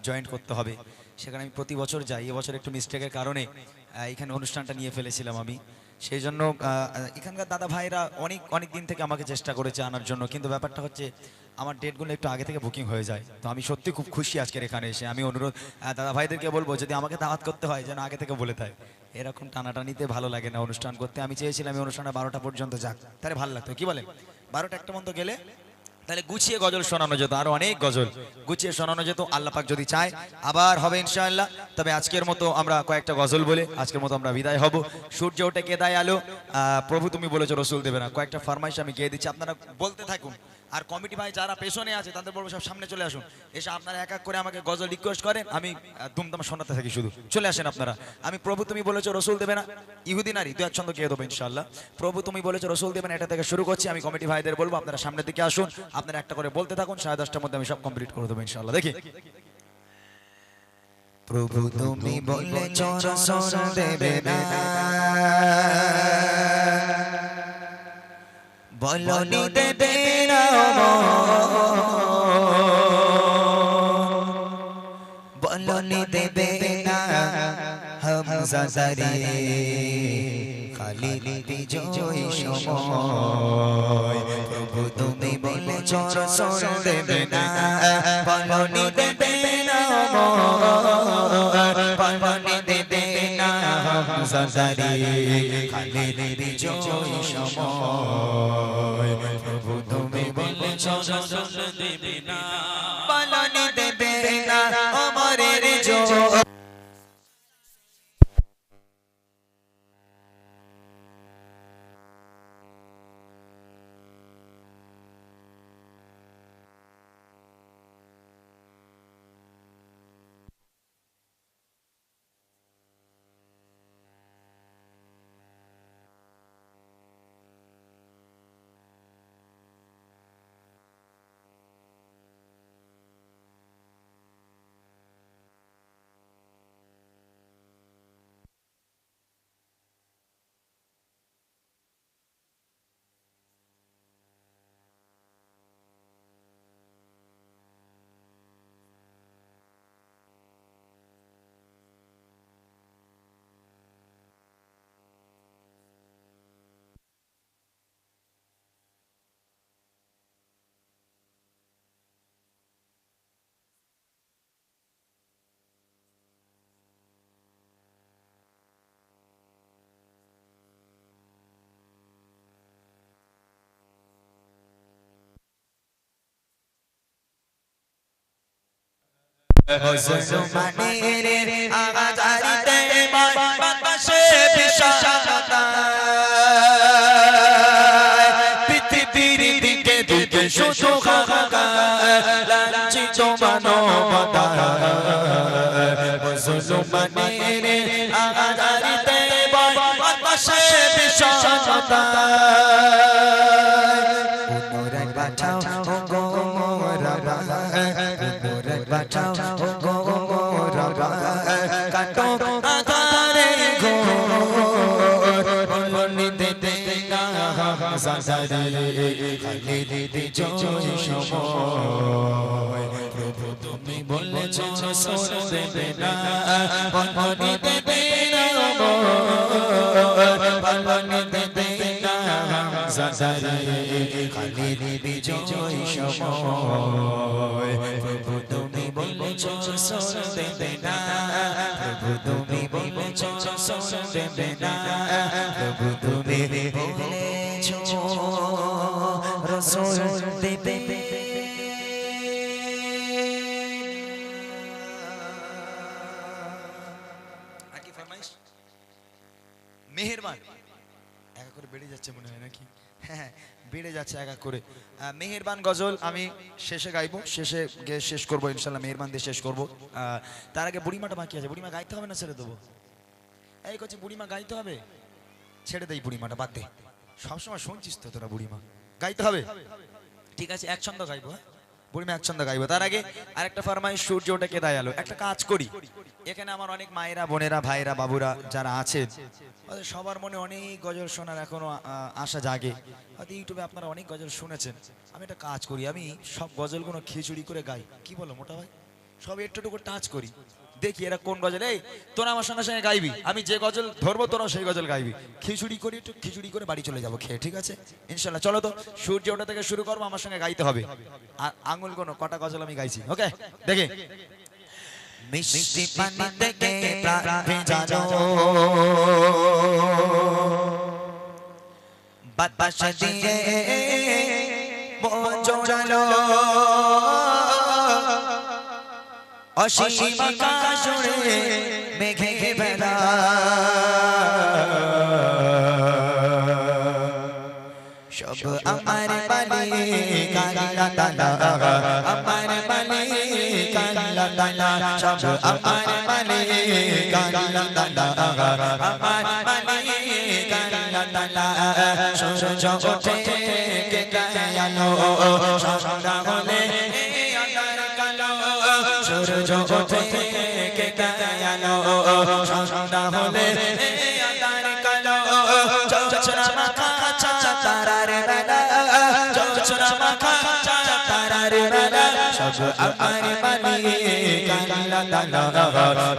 Joint করতে হবে, সেখানে আমি প্রতি বছর যাই। এবছর একটু মিস্টেকের কারণে এখানে অনুষ্ঠানটা নিয়ে ফেলেছিলাম আমি। সেই জন্য এখানকার দাদা ভাইরা অনেক অনেক দিন থেকে আমাকে চেষ্টা করেছে আনার জন্য, কিন্তু ব্যাপারটা হচ্ছে আমার ডেটগুলো একটু আগে থেকে বুকিং হয়ে যায়। তো আমি সত্যি খুব খুশি আজকের এখানে এসে। আমি অনুরোধ দাদা ভাইদেরকে বলবো যদি আমাকে দাওয়াত করতে হয় যেন আগে থেকে বলে দেয়, এরকম টানাটানিতে ভালো লাগে না অনুষ্ঠান করতে। আমি চেয়েছিলাম এই অনুষ্ঠানটা 12টা পর্যন্ত যাক, তাহলে ভালো লাগতো, কি বলেন? 12টা একটা মতো গেলে তাহলে গুছিয়ে গজল শোনানো যেত, আরো অনেক গজল গুছিয়ে শোনানো যেত। আল্লাহ পাক যদি চায় আবার হবে ইনশাআল্লাহ। তবে আজকের মতো আমরা কয়েকটা গজল বলে আজকের মতো আমরা বিদায় হব। সূর্য ওঠে কেদায় আলো, প্রভু তুমি বলেছো রসুল দেবে না, কয়েকটা ফরমাইশ আমি গিয়ে দিচ্ছি, আপনারা বলতে থাকুন। আর কমিটি ভাই যারা পেছনে আছে তাদের বলবো সব সামনে চলে আসুন, এসে আপনারা এক এক করে আমাকে গজল রিকোয়েস্ট করেন, আমি দুমদাম শোনাতে থাকি, শুধু চলে আসেন আপনারা। আমি প্রভু তুমি বলেছো রসুল দেবে না, ইহুদি নারী দু এক ছন্দ গিয়ে দেবো ইনশাআল্লাহ। প্রভু তুমি বলেছো রসুল দেবে না, এটা থেকে শুরু করছি। আমি কমিটি ভাইদের বলবো আপনারা সামনের দিকে আসুন, আপনারা একটা করে বলতে থাকুন, 10:30টার মধ্যে আমি সব কমপ্লিট করে দেবো ইনশাআল্লাহ। দেখি প্রভু তুমি বলেছো রসুল দেবে না, বলনি দেবে না, বলনি দেবে না, হামজা জারি খালিদ বিজয় সময়। প্রভু তুমি বলেছো রসুল দেবে না, বলনি দেবে না, বলনি দেবে না, হামজা জারি খালিদ বিজয় সময়। প্রভু তুমি বলেছো রসুল দেবে না, বলনি দেবে না, অমরের জয়। মুসলমানের আজারিতে বাতাসে বিষাদতা, পৃথিবীর দিকে দিকে শুধু হাহাকার, লাঞ্ছিত মানবতা। মুসলমানের আজারিতে বাতাসে বিষাদতা, পুনরায় বাঁচাও গো মোরা, পুনরায় বাঁচাও গো মোরা, কাটো আধারে ঘোর, বলনি দেবে না হামজা জারি খালিদ বিজয় সময়। প্রভু তুমি বলেছো রসুল দেবে না, বলনি দেবে না, বলনি দেবে না, হামজা জারি খালিদ বিজয় সময়। প্রভু তুমি বলেছো রসুল দেবে না, প্রভু তুমি বলেছো রসুল দেবে না, প্রভু তুমি বলেছো রসুল দেবে না। কি ফরমাইশ? মেহেরবান একা করে বেড়ে যাচ্ছে মনে হয় নাকি? হ্যাঁ বেড়ে যাচ্ছে একা করে। মেহেরবান গজল আমি শেষে গাইবো, শেষে গিয়ে শেষ করবো ইনশাল্লাহ, মেহেরবান দিয়ে শেষ করবো। তার আগে বুড়িমাটা বাকি আছে, বুড়িমা গাইতে হবে না ছেড়ে দেবো? এই করছি বুড়িমা গাইতে হবে, ছেড়ে দেই বুড়িমাটা, বাদ দে, সবসময় শুনছিস তো তোরা বুড়িমা গাইতে হবে, ঠিক আছে এক ছন্দ গাইবো। হ্যাঁ বুড়িমা এক ছন্দ গাইবো। তার আগে আরেকটা ফরমাইশ, সূর্য ওঠে কেদায় আলো। একটা কাজ করি, এখানে আমার অনেক মায়েরা বোনেরা ভাইরা বাবুরা যারা আছেন, সবার মনে অনেক গজল শোনার এখনো আশা জাগে, হয়তো ইউটিউবে আপনারা অনেক গজল শুনেছেন। আমি একটা কাজ করি, আমি সব গজলগুলো খিচুড়ি করে গাই, কি বলো মোটা ভাই? সব একটুটুকু টাচ করি, দেখি এরা কোন গজল। এই তোরা আমার সঙ্গে সঙ্গে গাইবি, আমি যে গজল ধরবো তোরাও সেই গজল গাইবি। খিচুড়ি করি, একটু খিচুড়ি করে বাড়ি চলে যাবো খেয়ে, ঠিক আছে ইনশাল্লাহ। চলো তো সূর্য ওঠা থেকে শুরু করবো, আমার সঙ্গে গাইতে হবে। আর আঙুল কোনো কটা গজল আমি গাইছি, ওকে দেখে। মিষ্টি পানি থেকে প্রাণ ভেজানো, বাতাস দিয়ে মন জোড়ালো, অসীম আকাশ জুড়ে মেঘে ভেলা, সব আমার মালিক আল্লাহ তাআলা, আমার মালিক আল্লাহ তাআলা, সব আমার মালিক আল্লাহ তাআলা, আমার মালিক আল্লাহ তাআলা। সূর্য ওঠে কে গায়ালো, সন্ধ্যা হলে আঁধার কালো, সূর্য ওঠে কে গায়ালো, সন্ধ্যা হলে আঁধার কালো, জোছনা মাখা তারার বেলা, জোছনা মাখা তারার বেলা, সব আমার মালিক আল্লাহ তাআলা,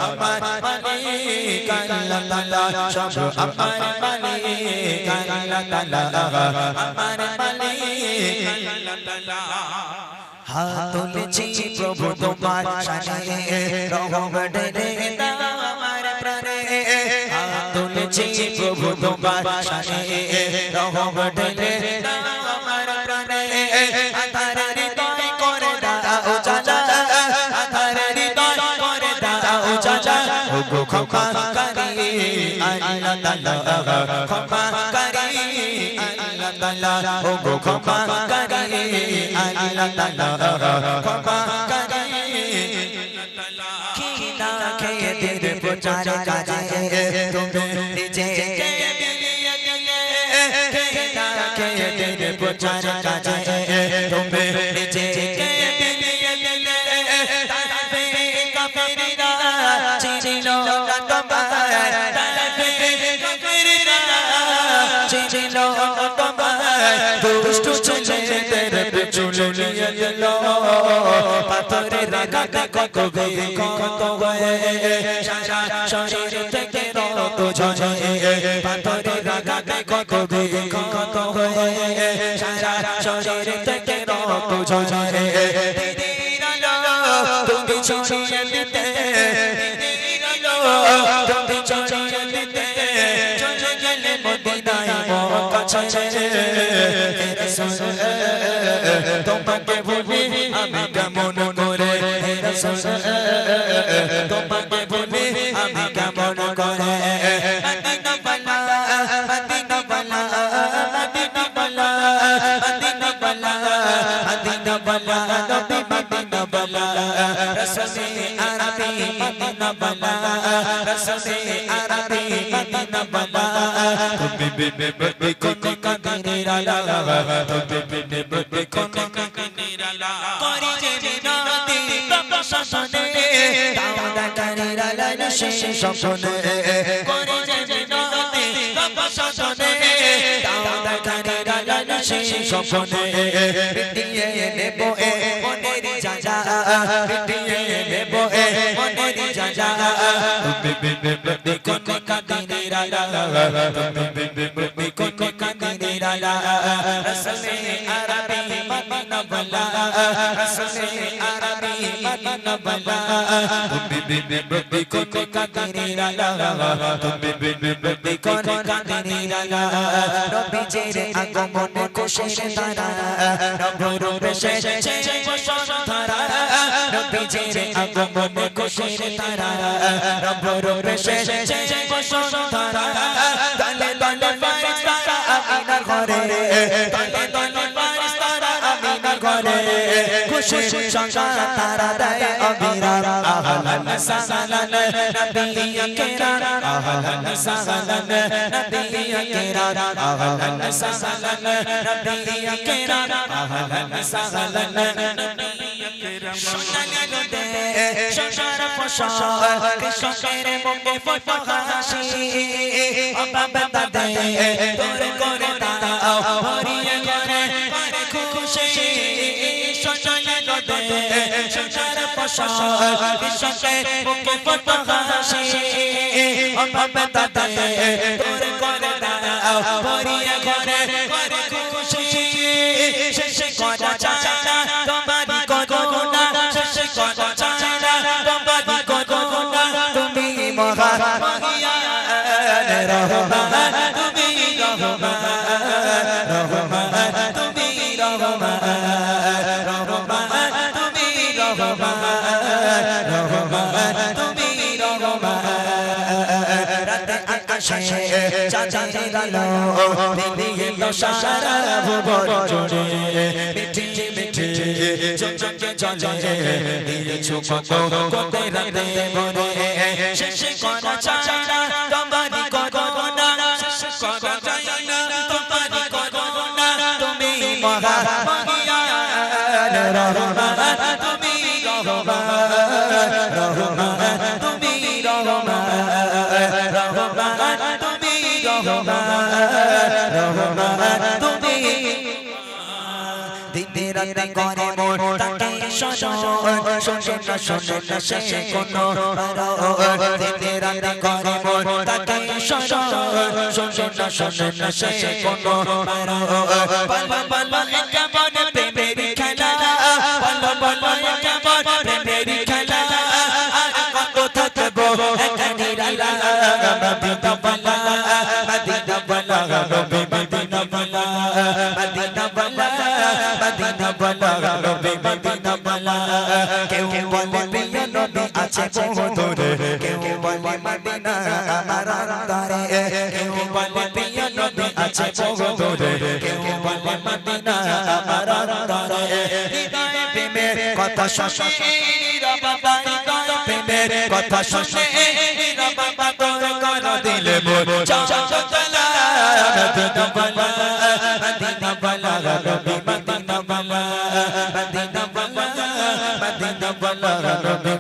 আমার মালিক আল্লাহ তাআলা, সব আমার মালিক আল্লাহ তাআলা, আমার মালিক আল্লাহ তাআলা। হাত তুলেছি প্রভু তোমার শানে, রহম ঢেলে দাও আমার প্রাণে, হাত তুলেছি প্রভু তোমার শানে, রহম ঢেলে দাও আমার প্রাণে, আধার হৃদয় করে দাও উজালা, আধার হৃদয় করে দাও উজালা, ওগো ক্ষমাকারী আল্লাহ তাআলা, ক্ষমাকারী আল্লাহ তাআলা, ওগো ক্ষমাকারী আল্লাহ তাআলা, ক্ষমাকারী আল্লাহ তাআলা। খিনা খেয়ে দিল প্রচার কাজে তুমি নিজেকে বিলিয়ে দিলে, খিনা খেয়ে দিল প্রচার কাজে তুমি নিজেকে বিলিয়ে দিলে, তারপরে কাফেররা চিনিল না তোমায়, তারপরে কাফেররা চিনিল না তোমায়, দুষ্ট ছেলেদের পিছু নিয়ে গেল, পাথরের আঘাতে কবে কত হয়ে সারা শরীর থেকে রক্ত ঝরে, পাথরের আঘাতে কবে কত হয়ে সারা শরীর থেকে রক্ত ঝরে, দিদির আলো তুমি ছড়িয়ে দিতে, দিদির আলো তুমি ছড়িয়ে দিতে, চলে গেলে মদিনায় মক্কা ছেড়ে, তোমাকে ভুলি আমি কেমন করে, তোমাকে ভুলি আমি কেমন করে, মদিনা বালা মদিনা বালা মদিনা বালা মদিনা বালা মদিনা বালা, নবী মদিনা বালা, রসুলে আরবি মদিনা বালা, রসুলে আরবি মদিনা বালা, তুমি বিবে বিবে কোন কাদির আলা, তুমি বিবে বিবে কোন কাদির আলা, করি যে বিনাতি প্রশাসনে, দাওদা কাদির আলা নশে স্বপ্নে, করি যে বিনাতি প্রশাসনে, দাওদা কাদির আলা নশে স্বপ্নে, বিটিয়ে নেব এ মনের জাজা, বিটিয়ে নেব এ মনের জাজা, তুমি বিবে বিবে কোন কাদির আলা, তুমি বিবে বিবে কোন কাদির আলা, রসুলে আরবি মদিনা বালা, রসুলে আরবি মদিনা বালা, তুমি বিবে বিবে কোন কাদির আলা, তুমি বিবে বিবে কোন কাদির আলা, নবীজির আগমনে খুশির ধারা, নবরূপে সেজেছে বসুন্ধরা, নবীজির আগমনে খুশির ধারা, নবরূপে সেজেছে বসুন্ধরা, দলে দলে ফারিস্তারা আমিনার ঘরে, দলে দলে ফারিস্তারা আমিনার ঘরে, খুশির সংসার তারা দেয় অবিরাম, আহলান সাহলান নবী আকরাম, আহলান সাহলান নবী আকরাম, আহলান সাহলান নবী আকরাম, আহলান সাহলান নবী আকরাম। সোনালি রোদে সংসার ফসল, কৃষকের মুখে ফোটা হাসি, অভাব তাদের দূর করে দাও, ভরিয়ে ঘরে করে খুশি, সোনালি রদে সোনার পোশাক বিশ্বকে বুকে ফোটা হাসি অভাবে তাতে তোর করে দাও ভরিয়ে ঘরে করে খুশি শেষ করা চায় না তোমারই করুণা শেষ করা চায় না তোমারই করুণা তুমি মহান রহমান তুমি রহমান রহমান তুমি রহমান রহমান তুমি রহমান রহমান তুমি রহমান রাতে আকাশে চাঁদের আলো বিলিয়ে এলো সারা ভুবন জুড়ে মিঠি মিঠি চোখে জলে দিয়েছো কত কত রাতে ভরে শেষ করা চায় না তোমারই করুণা শেষ করা চায় না তোমারই করুণা তুমি মহান রহমান তুমি রহমান রহমান তুমি রহমান রহমান তুমি রহমান রহমান তুমি দিনে রাতে করে মোর তাকে শোনো শোনো না শোনো না সে কোনো দিনে রাতে করে মোর তাকে শোনো শোনো না শোনো না সে কোনো বলো বলো কেমন প্রেমের খেলা বলো বলো কেমন প্রেমের খেলা কত থাকবো এখানে রালা মদিনা বালা মদিনা বালা নবী মদিনা বালা মদিনা বালা মদিনা বালা নবী মদিনা বালা কেউ বলে প্রিয় নবী আছে বহু দূরে কেউ বলে মদিনা আমার অন্তরে কেউ বলে প্রিয় নবী আছে বহু দূরে কেউ বলে মদিনা আমার অন্তরে হৃদয়ে প্রেমের কথা শুনে বাবা হৃদয়ে প্রেমের কথা শুনে বাবা তোর কর দিলে মোর চাচলা মদিনা বালা মদিনা বালা নবী মদিনা বালা মদিনা বালা মদিনা বালা নবী